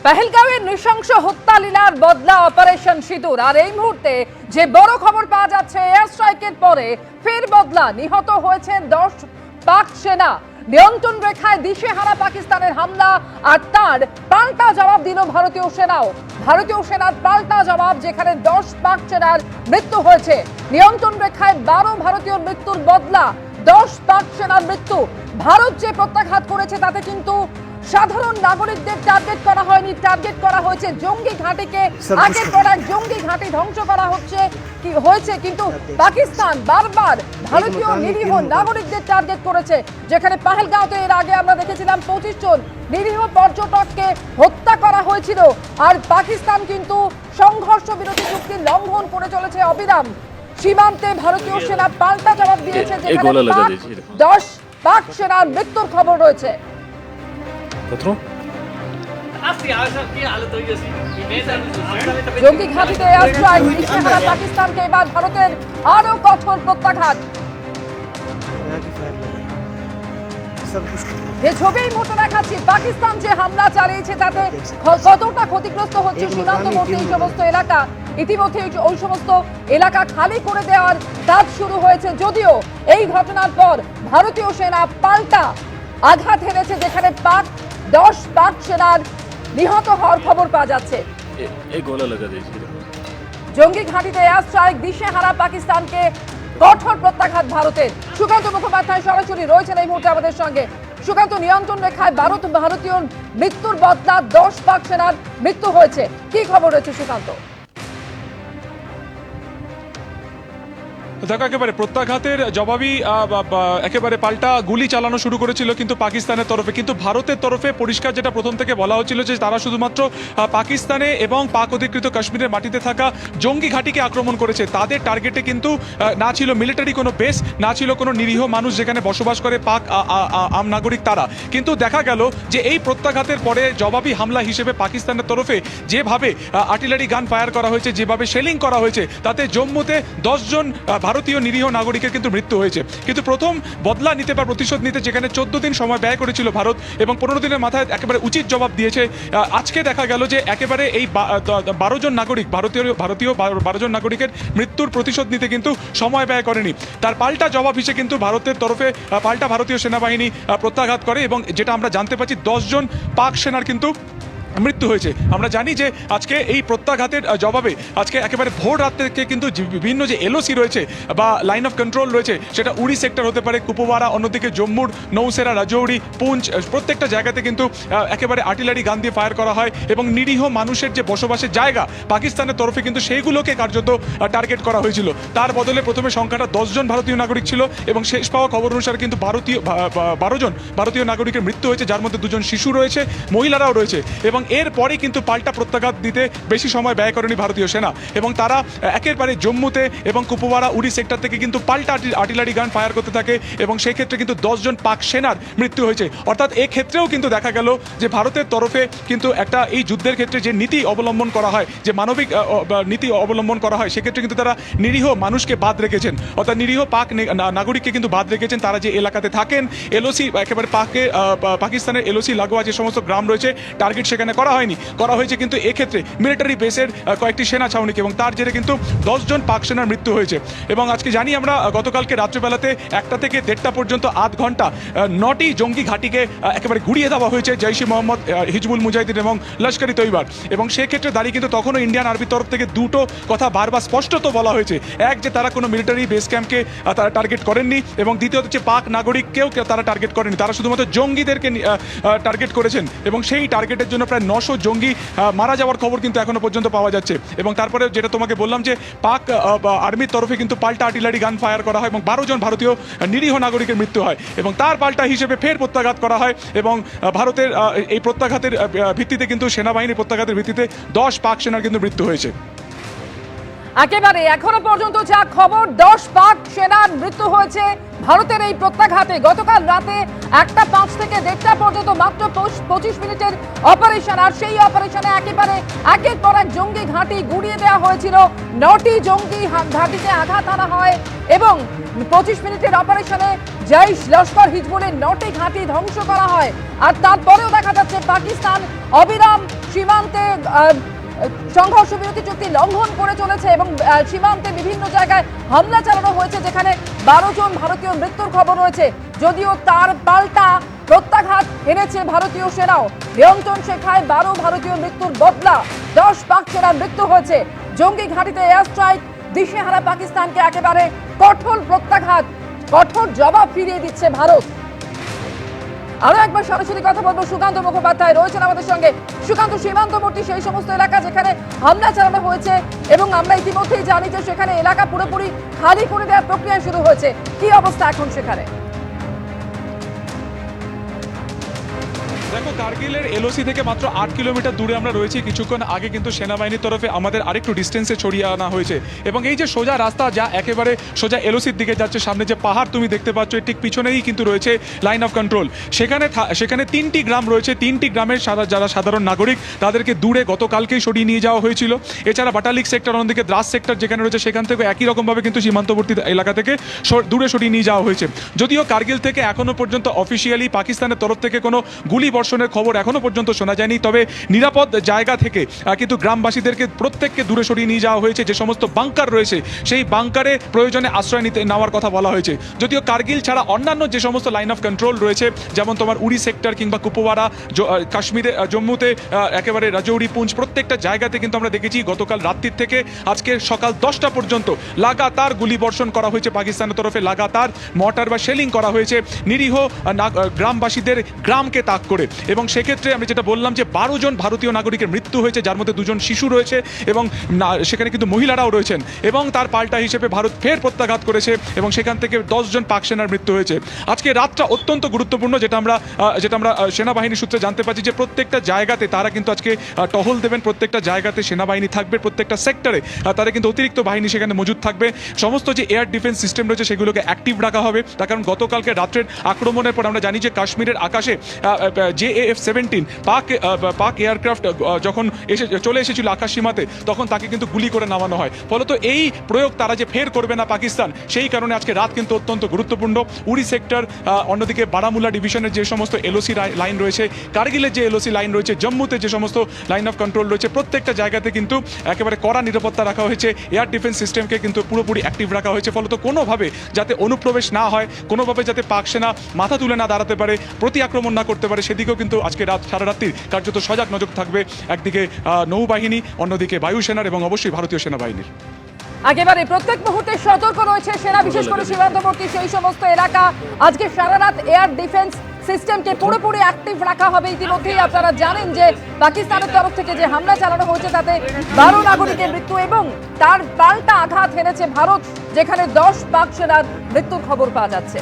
পেহেলগাঁওয়ের নৃশংস হত্যা লীলার বদলা অপারেশন সিঁদুর। আর এই মুহূর্তে যে বড় খবর পাওয়া যাচ্ছে, এয়ার স্ট্রাইকের পরে ফের বদলা। নিহত হয়েছে 10 পাক সেনা। নিয়ন্ত্রণ রেখায় দিশেহারা পাকিস্তানের হামলা, আর তার পাল্টা জবাব দিল ভারতীয় সেনাও। ভারতীয় সেনার পাল্টা জবাব, যেখানে 10 পাক সেনার মৃত্যু হয়েছে। নিয়ন্ত্রণ রেখায় 12 ভারতীয় মৃত্যুর বদলা 10 পাক সেনার মৃত্যু। ভারত যে প্রত্যাঘাত করেছে তাতে কিন্তু সাধারণ নাগরিকদের টার্গেট করা হয়নি, টার্গেট করা হয়েছে জঙ্গি ঘাঁটিকে। আগের পর এক জঙ্গি ঘাঁটি ধ্বংস করা হয়েছে, কিন্তু পাকিস্তান বারবার ভারতীয় নিরীহ নাগরিকদের টার্গেট করেছে। যেখানে পেহেলগাঁওতে এর আগে আমরা দেখেছিলাম 25 জন নিরীহ পর্যটককে হত্যা করা হয়েছিল। আর পাকিস্তান কিন্তু সংঘর্ষ বিরতি চুক্তি লঙ্ঘন করে চলেছে অবিরাম। সীমান্তে ভারতীয় সেনা পাল্টা জবাব দিয়েছে, যেখানে 10 পাক সেনার মৃত্যুর খবর রয়েছে। জঙ্গি ঘাঁটিতে এয়ার স্ট্রাইক, দিশেহারা পাকিস্তানকে এবার ভারতের আরো কঠোর প্রত্যাঘাত। যে ছবি এই মুহূর্তে দেখাচ্ছি, পাকিস্তান যে হামলা চালিয়েছে তাতে কতটা ক্ষতিগ্রস্ত হচ্ছে সীমান্তবর্তী এই সমস্ত এলাকা। ইতিমধ্যে ওই সমস্ত এলাকা খালি করে দেওয়ার কাজ শুরু হয়েছে, যদিও এই ঘটনার পর ভারতীয় সেনা পাল্টা আঘাত হেনেছে, যেখানে 10 পাক সেনার নিহত হওয়ার খবর পাওয়া যাচ্ছে। জঙ্গি ঘাঁটিতে এয়ার স্ট্রাইক, দিশেহারা পাকিস্তানকে কঠোর প্রত্যাঘাত ভারতের। সুকান্ত মুখোপাধ্যায় সরাসরি রয়েছেন এই মুহূর্তে আমাদের সঙ্গে। সুকান্ত, নিয়ন্ত্রণ রেখায় ভারতীয় মৃত্যুর বদলা 10 পাক সেনার মৃত্যু হয়েছে, কি খবর রয়েছে সুকান্ত? দেখো, একেবারে প্রত্যাঘাতের জবাবই একেবারে পাল্টা গুলি চালানো শুরু করেছিল কিন্তু পাকিস্তানের তরফে। কিন্তু ভারতের তরফে পরিষ্কার যেটা প্রথম থেকে বলা হচ্ছিল যে তারা শুধুমাত্র পাকিস্তানে এবং পাক অধিকৃত কাশ্মীরের মাটিতে থাকা জঙ্গি ঘাঁটিকে আক্রমণ করেছে। তাদের টার্গেটে কিন্তু না ছিল মিলিটারি কোনো বেস, না ছিল কোনো নিরীহ মানুষ যেখানে বসবাস করে পাক আম নাগরিক তারা। কিন্তু দেখা গেল যে এই প্রত্যাঘাতের পরে জবাবি হামলা হিসেবে পাকিস্তানের তরফে যেভাবে আর্টিলারি গান ফায়ার করা হয়েছে, যেভাবে শেলিং করা হয়েছে, তাতে জম্মুতে 10 জন ভারতীয় নিরীহ নাগরিকের কিন্তু মৃত্যু হয়েছে। কিন্তু প্রথম বদলা নিতে বা প্রতিশোধ নিতে যেখানে 14 দিন সময় ব্যয় করেছিল ভারত, এবং 15 দিনের মাথায় একেবারে উচিত জবাব দিয়েছে। আজকে দেখা গেল যে একেবারে এই 12 জন নাগরিক, ভারতীয় 12 জন নাগরিকের মৃত্যুর প্রতিশোধ নিতে কিন্তু সময় ব্যয় করেনি। তার পাল্টা জবাব হিসেবে কিন্তু ভারতের তরফে পাল্টা ভারতীয় সেনাবাহিনী প্রত্যাঘাত করে, এবং যেটা আমরা জানতে পারছি 10 জন পাক সেনার কিন্তু মৃত্যু হয়েছে। আমরা জানি যে আজকে এই প্রত্যাঘাতের জবাবে আজকে একেবারে ভোর রাত থেকে কিন্তু বিভিন্ন যে এলওসি রয়েছে বা লাইন অফ কন্ট্রোল রয়েছে, সেটা উড়ি সেক্টর হতে পারে, কুপওয়ারা, অন্যদিকে জম্মুর নৌসেরা, রাজৌরি, পুঞ্চ, প্রত্যেকটা জায়গাতে কিন্তু একেবারে আর্টিলারি গান দিয়ে ফায়ার করা হয়, এবং নিরীহ মানুষের যে বসবাসের জায়গা পাকিস্তানের তরফে কিন্তু সেইগুলোকে কার্যত টার্গেট করা হয়েছিল। তার বদলে প্রথমে সংখ্যাটা 10 জন ভারতীয় নাগরিক ছিল, এবং শেষ পাওয়া খবর অনুসারে কিন্তু 12 জন ভারতীয় নাগরিকের মৃত্যু হয়েছে, যার মধ্যে 2 জন শিশু রয়েছে, মহিলারাও রয়েছে। এবং এরপরে কিন্তু পাল্টা প্রত্যাঘাত দিতে বেশি সময় ব্যয় করেনি ভারতীয় সেনা, এবং তারা একেবারে জম্মুতে এবং কুপওয়ারা, উড়ি সেক্টর থেকে কিন্তু পাল্টা আর্টিলারি গান ফায়ার করতে থাকে, এবং সেই ক্ষেত্রে কিন্তু 10 জন পাক সেনার মৃত্যু হয়েছে। অর্থাৎ এক্ষেত্রেও কিন্তু দেখা গেল যে ভারতের তরফে কিন্তু একটা এই যুদ্ধের ক্ষেত্রে যে নীতি অবলম্বন করা হয়, যে মানবিক নীতি অবলম্বন করা হয়, সেক্ষেত্রে কিন্তু তারা নিরীহ মানুষকে বাদ রেখেছেন, অর্থাৎ নিরীহ পাক নাগরিককে কিন্তু বাদ রেখেছেন। তারা যে এলাকাতে থাকেন, এলওসি একেবারে পাকিস্তানের এলওসি লাগোয়া যে সমস্ত গ্রাম রয়েছে, টার্গেট সেখানে করা হয়েছে কিন্তু এক্ষেত্রে মিলিটারি বেসের কয়েকটি সেনা ছাউনিকে, এবং তার জেরে কিন্তু 10 জন পাক সেনার মৃত্যু হয়েছে। এবং আজকে জানি আমরা গতকালকে রাত্রিবেলাতে 1টা থেকে 1:30 পর্যন্ত 8 ঘন্টা 9টি জঙ্গি ঘাঁটিকে একেবারে গুড়িয়ে দেওয়া হয়েছে জৈশ-ই মোহাম্মদ, হিজবুল মুজাহিদিন এবং লস্কর-ই তৈবার। এবং সেক্ষেত্রে দাঁড়িয়ে কিন্তু তখনও ইন্ডিয়ান আর্মির তরফ থেকে দুটো কথা বারবার স্পষ্টত বলা হয়েছে। এক, যে তারা কোনো মিলিটারি বেস ক্যাম্পকে তারা টার্গেট করেননি, এবং দ্বিতীয়ত হচ্ছে পাক নাগরিককেও তারা টার্গেট করেনি, তারা শুধুমাত্র জঙ্গিদেরকে টার্গেট করেছেন। এবং সেই টার্গেটের জন্য প্রায় 900 জঙ্গি মারা যাওয়ার খবর কিন্তু এখনো পর্যন্ত পাওয়া যাচ্ছে। এবং তারপরে যেটা তোমাকে বললাম যে পাক আর্মির তরফে কিন্তু পাল্টা আর্টিলারি গান ফায়ার করা হয়, এবং 12 জন ভারতীয় নিরীহ নাগরিকের মৃত্যু হয়, এবং তার পাল্টা হিসেবে ফের প্রত্যাঘাত করা হয়। এবং ভারতের এই প্রত্যাঘাতের ভিত্তিতে কিন্তু সেনাবাহিনীর প্রত্যাঘাতের ভিত্তিতে 10 পাক সেনার কিন্তু মৃত্যু হয়েছে। একেবারে এখনো পর্যন্ত যা খবর, 10 পাক সেনার মৃত্যু হয়েছে ভারতের এই প্রত্যাঘাতে। গতকাল রাতে একটা 5 থেকে 1:30 পর্যন্ত মাত্র 25 মিনিটের অপারেশন, আর সেই অপারেশনে একেবারে একের পর এক জঙ্গি ঘাঁটি গুড়িয়ে দেওয়া হয়েছিল। 9টি জঙ্গি ঘাঁটিতে আঘাত আনা হয় এবং 25 মিনিটের অপারেশনে জৈশ লস্কর হিজবুলের 9টি ঘাঁটি ধ্বংস করা হয়। আর তারপরেও দেখা যাচ্ছে পাকিস্তান অবিরাম সীমান্তে সংঘর্ষ বিরতি চুক্তি লঙ্ঘন করে চলেছে এবং সীমান্তে বিভিন্ন জায়গায় হামলা চালানো হয়েছে, যেখানে 12 জন ভারতীয় মৃত্যুর খবর রয়েছে। যদিও তার পাল্টা প্রত্যাঘাত এনেছে ভারতীয় সেনাও। নিয়ন্ত্রণ রেখায় 12 ভারতীয় মৃত্যুর বদলা 10 পাক সেনার মৃত্যু হয়েছে। জঙ্গি ঘাঁটিতে এয়ার স্ট্রাইক, দিশেহারা পাকিস্তানকে একেবারে কঠোর প্রত্যাঘাত, কঠোর জবাব ফিরিয়ে দিচ্ছে ভারত। আরো একবার সরাসরি কথা বলবো, সুকান্ত মুখোপাধ্যায় রয়েছেন আমাদের সঙ্গে। সুকান্ত, সীমান্তবর্তী সেই সমস্ত এলাকা যেখানে হামলা চালানো হয়েছে এবং আমরা ইতিমধ্যেই জানি যে সেখানে এলাকা পুরোপুরি খালি করে দেওয়ার প্রক্রিয়া শুরু হয়েছে, কি অবস্থা এখন সেখানে? দেখো, কার্গিলের এলওসি থেকে মাত্র 8 কিলোমিটার দূরে আমরা রয়েছি। কিছুক্ষণ আগে কিন্তু সেনাবাহিনীর তরফে আমাদের আরেকটু ডিস্টেন্সে ছড়িয়ে আনা হয়েছে এবং এই যে সোজা রাস্তা যা একেবারে সোজা এলওসির দিকে যাচ্ছে, সামনে যে পাহাড় তুমি দেখতে পাচ্ছ ঠিক পিছনেই কিন্তু রয়েছে লাইন অফ কন্ট্রোল। সেখানে 3টি গ্রাম রয়েছে। 3টি গ্রামের যারা সাধারণ নাগরিক তাদেরকে দূরে গতকালকেই সরিয়ে নিয়ে যাওয়া হয়েছিল। এছাড়া বাটালিক সেক্টর, অন্যদিকে দ্রাস সেক্টর যেখানে রয়েছে সেখান থেকে একই রকমভাবে কিন্তু সীমান্তবর্তী এলাকা থেকে দূরে সরিয়ে নিয়ে যাওয়া হয়েছে। যদিও কার্গিল থেকে এখনো পর্যন্ত অফিসিয়ালি পাকিস্তানের তরফ থেকে কোনো গুলি বর্ষণের খবর এখনো পর্যন্ত শোনা যায়নি, তবে নিরাপদ জায়গা থেকে কিন্তু গ্রামবাসীদেরকে প্রত্যেককে দূরে সরিয়ে নিয়ে যাওয়া হয়েছে। যে সমস্ত বাংকার রয়েছে সেই বাংকারে প্রয়োজনে আশ্রয় নেওয়ার কথা বলা হয়েছে। যদিও কার্গিল ছাড়া অন্যান্য যে সমস্ত লাইন অফ কন্ট্রোল রয়েছে, যেমন তোমার উড়ি সেক্টর কিংবা কুপওয়ারা, কাশ্মীরে জম্মুতে একেবারে রাজৌরি, পুঞ্চ, প্রত্যেকটা জায়গাতে কিন্তু আমরা দেখেছি গতকাল রাত্রির থেকে আজকে সকাল 10টা পর্যন্ত লাগাতার গুলি বর্ষণ করা হয়েছে পাকিস্তানের তরফে, লাগাতার মর্টার বা শেলিং করা হয়েছে নিরীহ গ্রামবাসীদের গ্রামকে তাক করে। এবং সেক্ষেত্রে আমি যেটা বললাম যে 12 জন ভারতীয় নাগরিকের মৃত্যু হয়েছে, যার মধ্যে 2 জন শিশু রয়েছে এবং সেখানে কিন্তু মহিলারাও রয়েছেন। এবং তার পাল্টা হিসেবে ভারত ফের প্রত্যাঘাত করেছে এবং সেখান থেকে 10 জন পাক সেনার মৃত্যু হয়েছে। আজকে রাতটা অত্যন্ত গুরুত্বপূর্ণ, যেটা আমরা সেনাবাহিনী সূত্রে জানতে পারছি যে প্রত্যেকটা জায়গাতে তারা কিন্তু আজকে টহল দেবেন। প্রত্যেকটা জায়গাতে সেনাবাহিনী থাকবে, প্রত্যেকটা সেক্টরে তারা কিন্তু অতিরিক্ত বাহিনী সেখানে মজুদ থাকবে। সমস্ত যে এয়ার ডিফেন্স সিস্টেম রয়েছে সেগুলোকে অ্যাক্টিভ রাখা হবে, তার কারণ গতকালকে রাত্রের আক্রমণের পর আমরা জানি যে কাশ্মীরের আকাশে JAF-17 পাক এয়ারক্রাফট যখন চলে এসেছিল আকাশ সীমাতে, তখন তাকে কিন্তু গুলি করে নামানো হয়। ফলত এই প্রয়োগ তারা যে ফের করবে না পাকিস্তান, সেই কারণে আজকে রাত কিন্তু অত্যন্ত গুরুত্বপূর্ণ। উড়ি সেক্টর, অন্যদিকে বারামুলা ডিভিশনের যে সমস্ত এলওসি লাইন রয়েছে, কার্গিলের যে এলওসি লাইন রয়েছে, জম্মুতে যে সমস্ত লাইন অফ কন্ট্রোল রয়েছে, প্রত্যেকটা জায়গাতে কিন্তু একেবারে কড়া নিরাপত্তা রাখা হয়েছে। এয়ার ডিফেন্স সিস্টেমকে কিন্তু পুরোপুরি অ্যাক্টিভ রাখা হয়েছে। ফলত কোনোভাবে যাতে অনুপ্রবেশ না হয়, কোনোভাবে যাতে পাক সেনা মাথা তুলে না দাঁড়াতে পারে, প্রতি আক্রমণ না করতে পারে, সেদিকেও কিন্তু আজকে সারা রাত্রি কার্যত সজাগ নজর থাকবে একদিকে নৌবাহিনী, অন্যদিকে বায়ুসেনার এবং অবশ্যই ভারতীয় সেনাবাহিনীর। একেবারে প্রত্যেক মুহূর্তে সতর্ক রয়েছে সেনা, বিশেষ করে সীমান্তবর্তী সেই সমস্ত এলাকা। আজকে সারা রাত এয়ার ডিফেন্স সিস্টেমকে পুরোপুরি অ্যাক্টিভ রাখা হবে। ইতিমধ্যেই আপনারা জানেন যে পাকিস্তানের তরফ থেকে যে হামলা চালানো হয়েছে তাতে 12 নাগরিকের মৃত্যু এবং তার পাল্টা আঘাত হেনেছে ভারত, যেখানে 10 পাক সেনার মৃত্যুর খবর পাওয়া যাচ্ছে।